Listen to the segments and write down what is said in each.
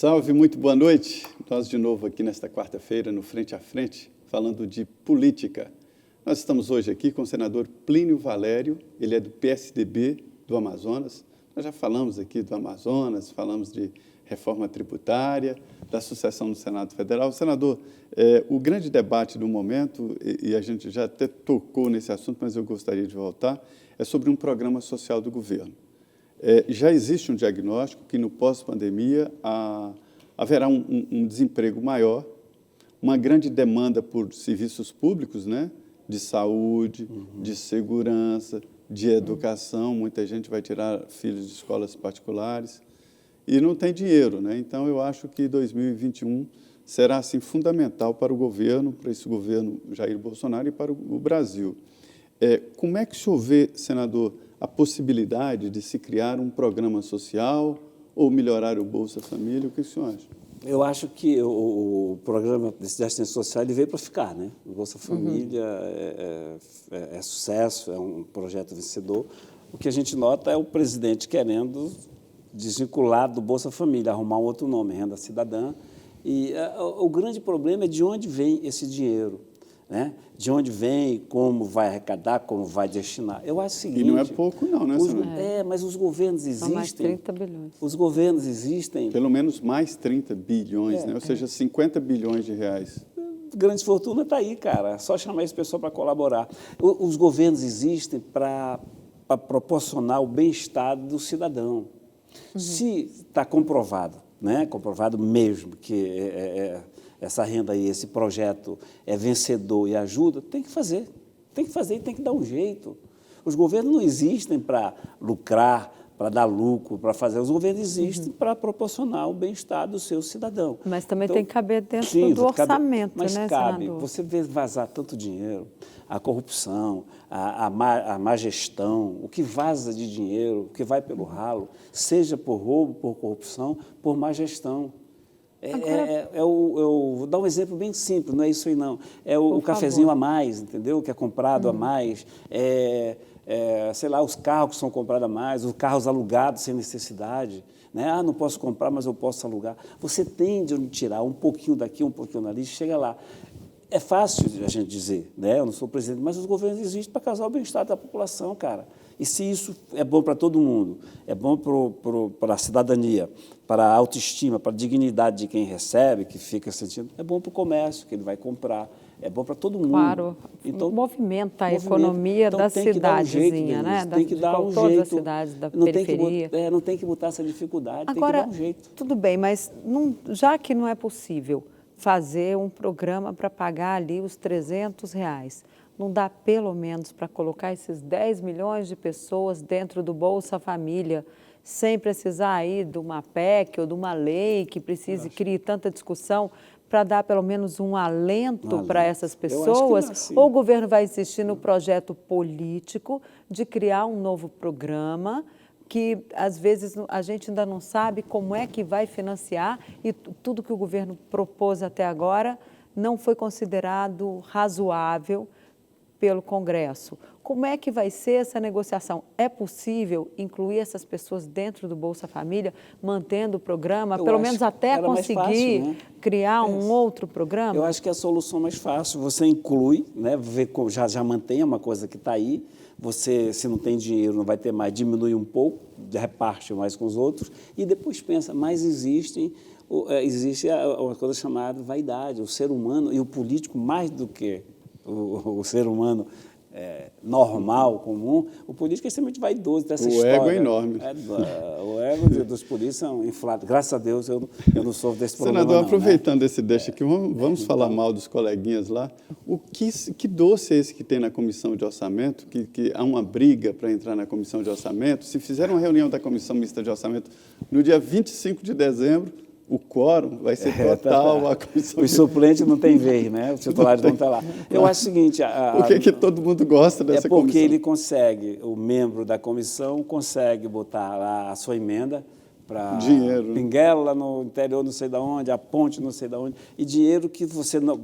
Salve, muito boa noite. Nós de novo aqui nesta quarta-feira, no Frente a Frente, falando de política. Nós estamos hoje aqui com o senador Plínio Valério, ele é do PSDB do Amazonas. Nós já falamos aqui do Amazonas, falamos de reforma tributária, da sucessão no Senado Federal. Senador, o grande debate do momento, e a gente já até tocou nesse assunto, mas eu gostaria de voltar, é sobre um programa social do governo. Já existe um diagnóstico que no pós-pandemia haverá um desemprego maior, uma grande demanda por serviços públicos, né? De saúde, de segurança, de educação. Muita gente vai tirar filhos de escolas particulares e não tem dinheiro, né? Então, eu acho que 2021 será assim, fundamental para o governo, para esse governo Jair Bolsonaro e para o Brasil. Como é que o senhor vê, senador, a possibilidade de se criar um programa social ou melhorar o Bolsa Família? O que o senhor acha? Eu acho que o programa de assistência social ele veio para ficar, né? O Bolsa Família é sucesso, é um projeto vencedor. O que a gente nota é o presidente querendo desvincular do Bolsa Família, arrumar um outro nome, Renda Cidadã. E o grande problema é de onde vem esse dinheiro, né? De onde vem, como vai arrecadar, como vai destinar. Eu acho o seguinte... E não é pouco não, né, senador? Mas os governos existem... São mais 30 bilhões. Os governos existem... Pelo menos mais 30 bilhões, né? Ou seja, 50 bilhões de reais. Grande fortuna está aí, cara. É só chamar esse pessoal para colaborar. Os governos existem para proporcionar o bem-estar do cidadão. Se está comprovado, né? Comprovado mesmo que essa renda aí, esse projeto é vencedor e ajuda, tem que fazer e tem que dar um jeito. Os governos não existem para lucrar, para dar lucro, para fazer. Os governos existem para proporcionar o bem-estar do seu cidadão. Mas também tem que caber dentro do orçamento, mas né, cabe. senador? Você vê vazar tanto dinheiro, a corrupção, a má gestão, o que vaza de dinheiro, o que vai pelo ralo, seja por roubo, por corrupção, por má gestão. Vou dar um exemplo bem simples, não é isso aí não. É o cafezinho a mais, entendeu? Que é comprado a mais. Sei lá, os carros que são comprados a mais, os carros alugados sem necessidade. Né? Ah, não posso comprar, mas eu posso alugar. Você tem de onde tirar um pouquinho daqui, um pouquinho dali, chega lá. É fácil a gente dizer, né? Eu não sou presidente, mas os governos existem para causar o bem-estar da população, cara. E se isso é bom para todo mundo, é bom para a cidadania, para a autoestima, para a dignidade de quem recebe, que fica sentindo, é bom para o comércio, que ele vai comprar, é bom para todo mundo. Claro, então, movimenta a economia da cidadezinha, né? Tem que dar um jeito. Todas as cidades da periferia. Não tem que botar essa dificuldade, Agora, tem que dar um jeito. Tudo bem, mas já que não é possível fazer um programa para pagar ali os R$300, não dá pelo menos para colocar esses 10 milhões de pessoas dentro do Bolsa Família, sem precisar aí de uma PEC ou de uma lei que precise criar tanta discussão, para dar pelo menos um alento para essas pessoas? Assim. Ou o governo vai insistir no projeto político de criar um novo programa que, às vezes, a gente ainda não sabe como é que vai financiar e tudo que o governo propôs até agora não foi considerado razoável pelo Congresso. Como é que vai ser essa negociação? É possível incluir essas pessoas dentro do Bolsa Família, mantendo o programa, pelo menos até conseguir fácil, né? Criar um outro programa? Eu acho que é a solução mais fácil. Você inclui, né? Já mantém uma coisa que está aí. Você, se não tem dinheiro, não vai ter mais, diminui um pouco, reparte mais com os outros, e depois pensa, mas existe uma coisa chamada vaidade. O ser humano e o político, mais do que o ser humano normal, comum, o político é extremamente vaidoso dessa história. O ego é enorme. O ego dos políticos são inflados. Graças a Deus eu não sofro desse problema. Senador, aproveitando esse deixa aqui, vamos falar mal dos coleguinhas lá. Que doce é esse que tem na comissão de orçamento, que há uma briga para entrar na comissão de orçamento? Se fizeram uma reunião da comissão mista de orçamento no dia 25 de dezembro, o quórum vai ser total. A comissão Os suplentes não têm vez, né? Os titulares vão estar lá. Eu acho o seguinte... Por que todo mundo gosta dessa comissão? É porque ele consegue, o membro da comissão consegue botar lá a sua emenda para Pinguela no interior não sei de onde, a ponte não sei de onde, e dinheiro que você não...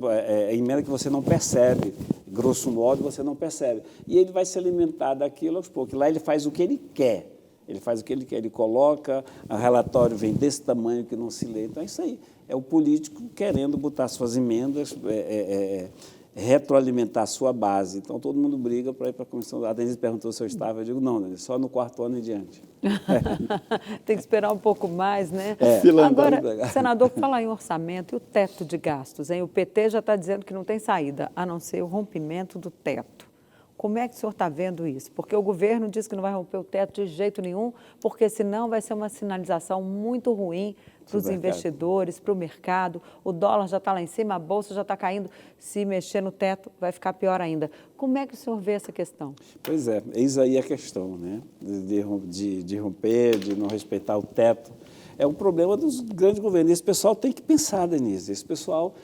emenda que você não percebe, grosso modo você não percebe. E ele vai se alimentar daquilo aos poucos. Lá ele faz o que ele quer. Ele faz o que ele quer, ele coloca, o relatório vem desse tamanho que não se lê. Então, é isso aí. É o político querendo botar suas emendas, retroalimentar a sua base. Então, todo mundo briga para ir para a comissão. A Denise perguntou se eu estava. Eu digo, não, Denise, só no 4º ano em diante. Tem que esperar um pouco mais, né? Agora, senador, falar em orçamento e o teto de gastos, hein? O PT já está dizendo que não tem saída, a não ser o rompimento do teto. Como é que o senhor está vendo isso? Porque o governo diz que não vai romper o teto de jeito nenhum, porque senão vai ser uma sinalização muito ruim para os investidores, para o mercado. O dólar já está lá em cima, a bolsa já está caindo. Se mexer no teto, vai ficar pior ainda. Como é que o senhor vê essa questão? Pois é, eis aí a questão, né? De romper, de não respeitar o teto. É um problema dos grandes governos. Esse pessoal tem que pensar, Denise. Esse pessoal,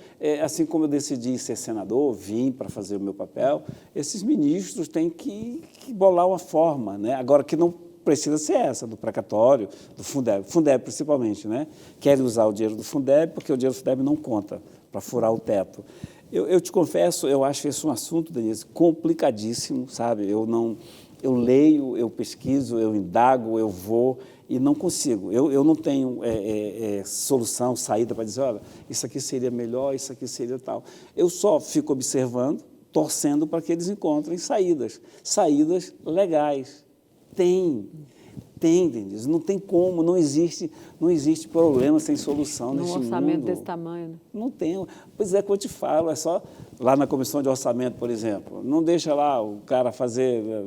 assim como eu decidi ser senador, vim para fazer o meu papel, esses ministros têm que bolar uma forma, né? Agora, que não precisa ser essa, do precatório, do Fundeb principalmente, né? Querem usar o dinheiro do Fundeb, porque o dinheiro do Fundeb não conta para furar o teto. Eu te confesso, eu acho esse um assunto, Denise, complicadíssimo, sabe? Eu leio, eu pesquiso, eu indago, eu vou e não consigo. Eu não tenho solução, saída para dizer, olha, isso aqui seria melhor, isso aqui seria tal. Eu só fico observando, torcendo para que eles encontrem saídas legais. Tem, Denise, não tem como, não existe problema sem solução neste mundo. Num orçamento desse tamanho, né? Não tem. Pois é que eu te falo, é só lá na comissão de orçamento, por exemplo, não deixa lá o cara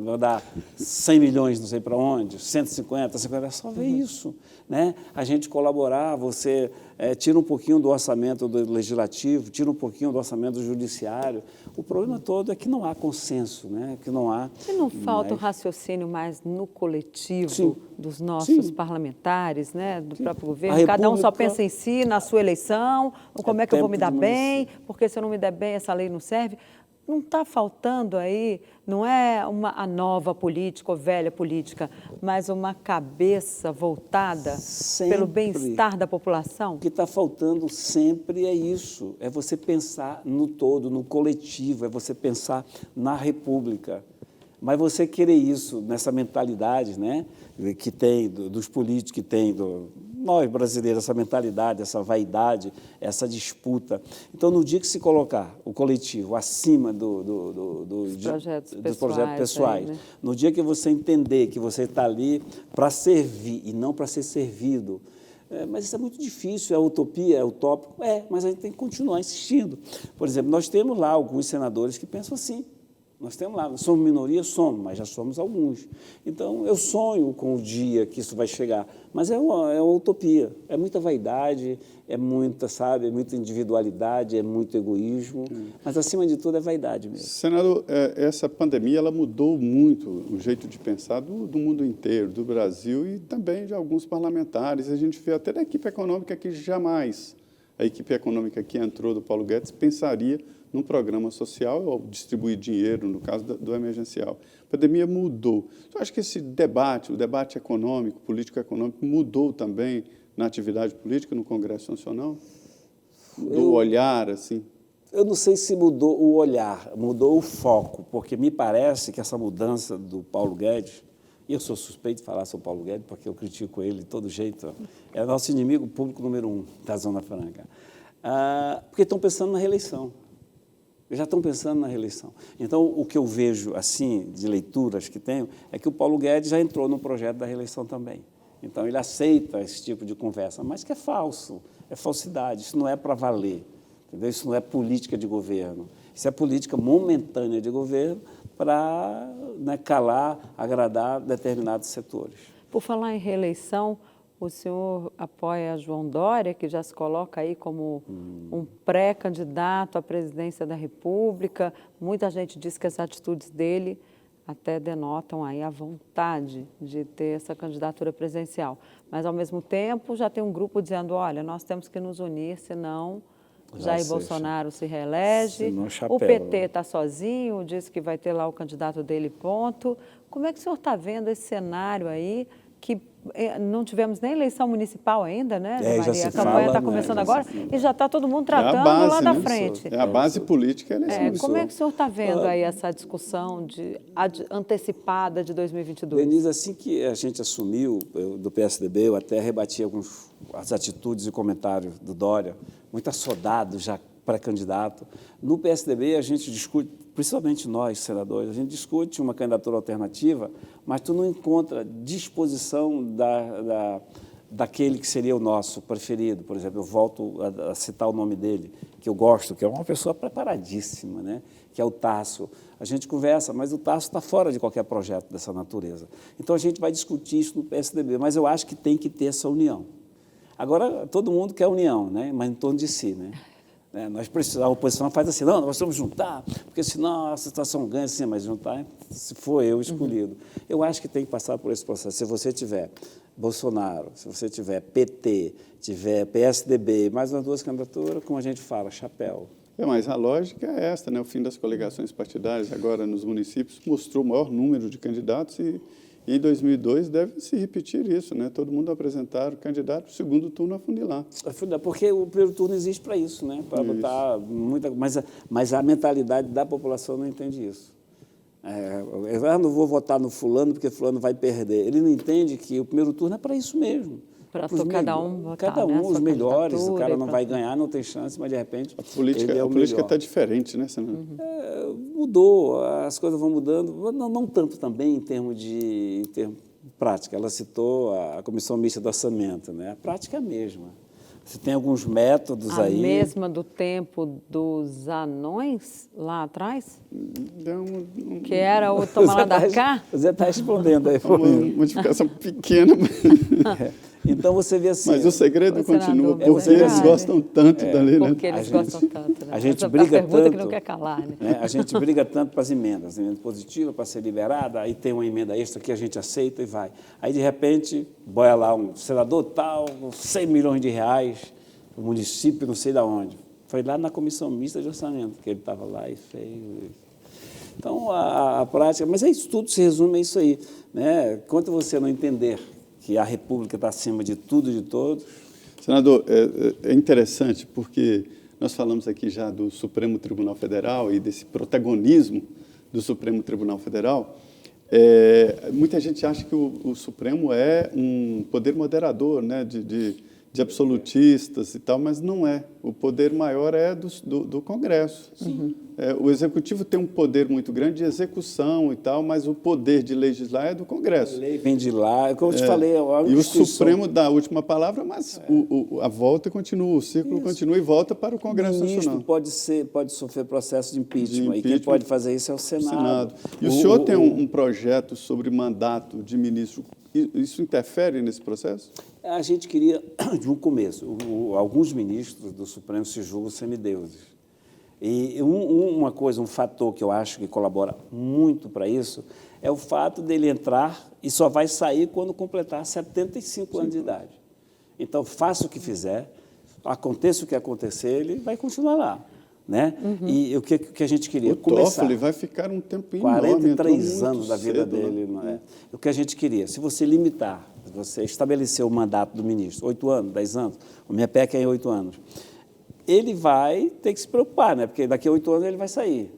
mandar 100 milhões, não sei para onde, 150, 50, é só ver isso, né? A gente colaborar, você tira um pouquinho do orçamento do legislativo, tira um pouquinho do orçamento do judiciário. O problema todo é que não há consenso, né? Que não há. E não falta o raciocínio mais no coletivo dos nossos parlamentares, né? Do próprio governo? Cada um só pensa em si, na sua eleição, como é que eu vou me dar bem, porque se eu não me der bem, essa lei não serve. Não está faltando aí, não é a nova política ou velha política, mas uma cabeça voltada pelo bem-estar da população? O que está faltando sempre é isso, é você pensar no todo, no coletivo, é você pensar na República. Mas você querer isso nessa mentalidade, né, que tem dos políticos, que tem nós brasileiros, essa mentalidade, essa vaidade, essa disputa. Então, no dia que se colocar o coletivo acima dos projetos pessoais, aí, né? No dia que você entender que você está ali para servir e não para ser servido, mas isso é muito difícil, é utopia, é utópico, mas a gente tem que continuar insistindo. Por exemplo, nós temos lá alguns senadores que pensam assim. Nós temos lá, somos minoria, mas já somos alguns. Então, eu sonho com o dia que isso vai chegar, mas é uma utopia, é muita vaidade, é muita individualidade, é muito egoísmo, mas, acima de tudo, é vaidade mesmo. Senador, essa pandemia ela mudou muito o jeito de pensar do mundo inteiro, do Brasil e também de alguns parlamentares. A gente vê até da equipe econômica que jamais a equipe econômica que entrou do Paulo Guedes pensaria num programa social ou distribuir dinheiro, no caso do emergencial. A pandemia mudou. Eu acho que esse debate, o debate econômico, político-econômico, mudou também na atividade política no Congresso Nacional? Do olhar, assim? Eu não sei se mudou o olhar, mudou o foco, porque me parece que essa mudança do Paulo Guedes, e eu sou suspeito de falar sobre o Paulo Guedes, porque eu critico ele de todo jeito, é nosso inimigo público número 1 da Zona Franca, porque estão pensando na reeleição. Já estão pensando na reeleição. Então, o que eu vejo, assim, de leituras que tenho, é que o Paulo Guedes já entrou no projeto da reeleição também. Então, ele aceita esse tipo de conversa, mas que é falso, é falsidade, isso não é para valer, entendeu? Isso não é política de governo, isso é política momentânea de governo para, né, calar, agradar determinados setores. Por falar em reeleição, o senhor apoia João Dória, que já se coloca aí como um pré-candidato à presidência da República. Muita gente diz que as atitudes dele até denotam aí a vontade de ter essa candidatura presidencial. Mas, ao mesmo tempo, já tem um grupo dizendo, olha, nós temos que nos unir, senão Jair Bolsonaro se reelege. O PT está sozinho, diz que vai ter lá o candidato dele, ponto. Como é que o senhor está vendo esse cenário aí que não tivemos nem eleição municipal ainda, né, já Maria? se A campanha está fala, começando né, agora e já está todo mundo tratando base, lá da né? frente. É a base política, a eleição. Como é que o senhor está vendo aí essa discussão antecipada de 2022? Denise, assim que a gente assumiu do PSDB, eu até rebati as atitudes e comentários do Dória, muito assodado já pré-candidato. No PSDB, a gente discute, principalmente nós, senadores, a gente discute uma candidatura alternativa, mas tu não encontra disposição daquele que seria o nosso preferido. Por exemplo, eu volto a citar o nome dele, que eu gosto, que é uma pessoa preparadíssima, né? Que é o Tasso. A gente conversa, mas o Tasso está fora de qualquer projeto dessa natureza. Então, a gente vai discutir isso no PSDB, mas eu acho que tem que ter essa união. Agora, todo mundo quer união, né? Mas em torno de si, né? Nós precisamos, a oposição faz assim, não, nós vamos juntar, porque senão a situação ganha assim, mas juntar se for eu escolhido. Eu acho que tem que passar por esse processo. Se você tiver Bolsonaro, se você tiver PT, tiver PSDB, mais umas duas candidaturas, como a gente fala, chapéu. Mas a lógica é esta, né? O fim das coligações partidárias agora nos municípios mostrou o maior número de candidatos e em 2002 deve se repetir isso, né? Todo mundo apresentar o candidato, o segundo turno afunilar. Porque o primeiro turno existe para isso, né? Para botar muita... Mas a mentalidade da população não entende isso. Eu não vou votar no fulano porque fulano vai perder. Ele não entende que o primeiro turno é para isso mesmo. Para cada um votar, cada um, os melhores. O cara não vai tudo. ganhar, não tem chance, mas de repente A política está diferente, né, senador? Mudou, as coisas vão mudando, não tanto também em termos de prática. Ela citou a Comissão Mista do Orçamento, né? A prática é a mesma. Você tem alguns métodos aí... A mesma do tempo dos anões lá atrás? Que era o toma lá da cá? Você está respondendo aí. Uma modificação pequena. Então, você vê assim... Mas o segredo continua, senador, porque eles gostam tanto dali, né? Porque eles gostam tanto, né? A gente Essa briga pergunta tanto... que não quer calar, né? A gente briga tanto para as emendas positivas, para ser liberada, aí tem uma emenda extra que a gente aceita e vai. Aí, de repente, boia lá um senador tal, 100 milhões de reais, o município não sei de onde. Foi lá na Comissão Mista de Orçamento, que ele estava lá e fez... Então, a prática... Mas é isso, tudo se resume a isso aí, né? Quanto você não entender que a República está acima de tudo e de todos... Senador, é interessante porque nós falamos aqui já do Supremo Tribunal Federal e desse protagonismo do Supremo Tribunal Federal. Muita gente acha que o Supremo é um poder moderador, né, de absolutistas e tal, mas não é. O poder maior é do Congresso. O Executivo tem um poder muito grande de execução e tal, mas o poder de legislar é do Congresso. A lei vem de lá, como eu te falei... E o Supremo dá a última palavra, mas a volta continua, o círculo continua e volta para o Congresso Nacional. O ministro pode sofrer processo de impeachment, e quem pode fazer isso é o Senado. E o senhor tem um projeto sobre mandato de ministro. Isso interfere nesse processo? A gente queria, de um começo, alguns ministros do Supremo se julgam semideuses. E uma coisa, um fator que eu acho que colabora muito para isso é o fato dele entrar e só vai sair quando completar 75 anos de idade. Então, faça o que fizer, aconteça o que acontecer, ele vai continuar lá. Né? E o que a gente queria? O Toffoli vai ficar um tempo enorme. 43 anos da vida dele. Não é? O que a gente queria, se você limitar, se você estabelecer o mandato do ministro, 8 anos, 10 anos, o minha PEC é em 8 anos, ele vai ter que se preocupar, né? Porque daqui a 8 anos ele vai sair.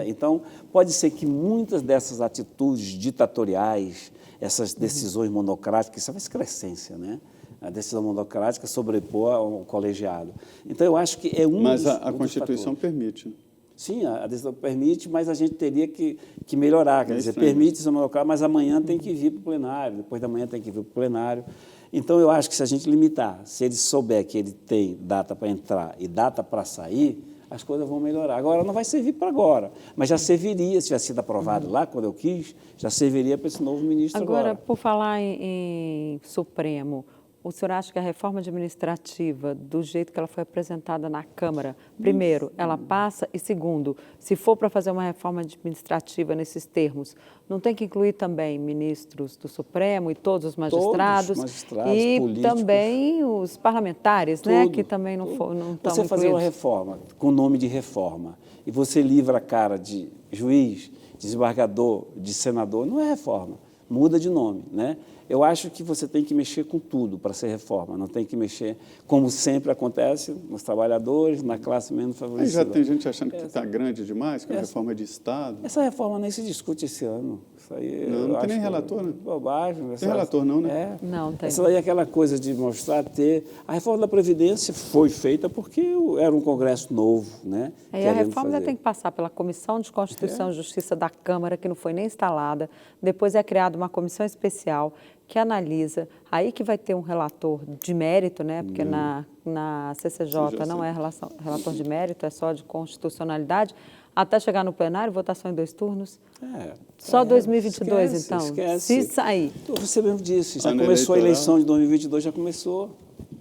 Então, pode ser que muitas dessas atitudes ditatoriais, essas decisões monocráticas, isso é uma excrescência, né? A decisão monocrática sobrepor ao colegiado. Então, eu acho que é Mas a Constituição permite. Né? Sim, a decisão permite, mas a gente teria que melhorar. Quer dizer, permite ser monocrático, mas amanhã tem que vir para o plenário, depois da manhã tem que vir para o plenário. Então, eu acho que se a gente limitar, se ele souber que ele tem data para entrar e data para sair, as coisas vão melhorar. Agora, não vai servir para agora, mas já serviria, se tivesse sido aprovado lá, quando eu quis, já serviria para esse novo ministro agora. Agora, por falar em Supremo, o senhor acha que a reforma administrativa, do jeito que ela foi apresentada na Câmara, primeiro, ela passa? E segundo, se for para fazer uma reforma administrativa nesses termos, não tem que incluir também ministros do Supremo e todos os magistrados e políticos, também os parlamentares, né, que também não estão incluídos? Você fazer uma reforma com o nome de reforma e você livra a cara de juiz, desembargador, de senador, não é reforma, muda de nome, né? Eu acho que você tem que mexer com tudo para ser reforma, não tem que mexer, como sempre acontece, nos trabalhadores, na classe menos Aí favorecida. já tem gente achando que está grande demais, que é uma reforma de Estado. Essa reforma nem se discute esse ano. Isso aí, Não tem nem relator, né? Bobagem. Tem relator não, né? Não tem. Essa daí é aquela coisa de mostrar, ter... A reforma da Previdência foi feita porque era um Congresso novo, né? E a querendo reforma ainda fazer. tem que passar pela Comissão de Constituição e Justiça da Câmara, que não foi nem instalada. Depois é criada uma comissão especial que analisa. Aí que vai ter um relator de mérito, né? Porque na CCJ não é relator de mérito, é só de constitucionalidade. Até chegar no plenário, votação em 2 turnos. Só 2022, esquece, então. esquece. Se sair. Você mesmo disse, já Ano começou a eleitoral. eleição de 2022, já começou.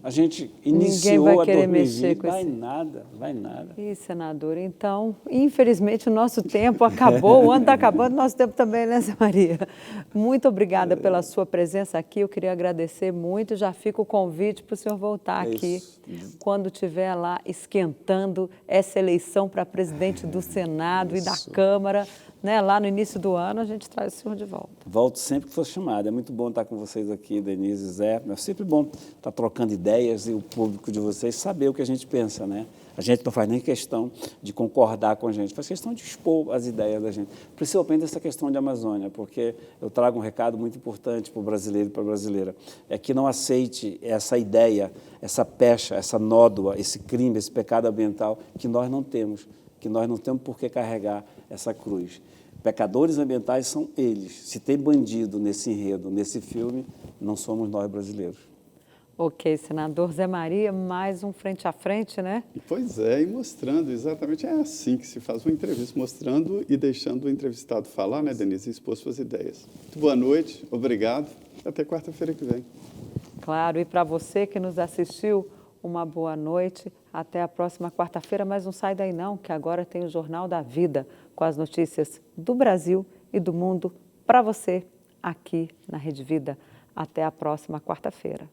A gente iniciou Ninguém vai a querer 2020, mexer com vai esse- nada, vai nada. Ih, senador, então, infelizmente o nosso tempo acabou, o ano está acabando, nosso tempo também, né, Zé Maria? Muito obrigada pela sua presença aqui, eu queria agradecer muito, já fica o convite para o senhor voltar aqui, quando estiver lá esquentando essa eleição para presidente do Senado e da Câmara, né, lá no início do ano, a gente traz o senhor de volta. Volto sempre que for chamado. É muito bom estar com vocês aqui, Denise e Zé. É sempre bom estar trocando ideias e o público de vocês saber o que a gente pensa, né? A gente não faz nem questão de concordar com a gente, faz questão de expor as ideias da gente. Principalmente essa questão de Amazônia, porque eu trago um recado muito importante para o brasileiro e para a brasileira. É que não aceite essa ideia, essa pecha, essa nódoa, esse crime, esse pecado ambiental que nós não temos por que carregar essa cruz. Pecadores ambientais são eles. Se tem bandido nesse enredo, nesse filme, não somos nós brasileiros. Ok, senador Zé Maria, mais um frente a frente, né? Pois é, e mostrando exatamente, é assim que se faz uma entrevista, mostrando e deixando o entrevistado falar, né, Denise, e expor suas ideias. Muito boa noite, obrigado, até quarta-feira que vem. Claro, e para você que nos assistiu, uma boa noite. Até a próxima quarta-feira, mas não sai daí não, que agora tem o Jornal da Vida, com as notícias do Brasil e do mundo para você, aqui na Rede Vida. Até a próxima quarta-feira.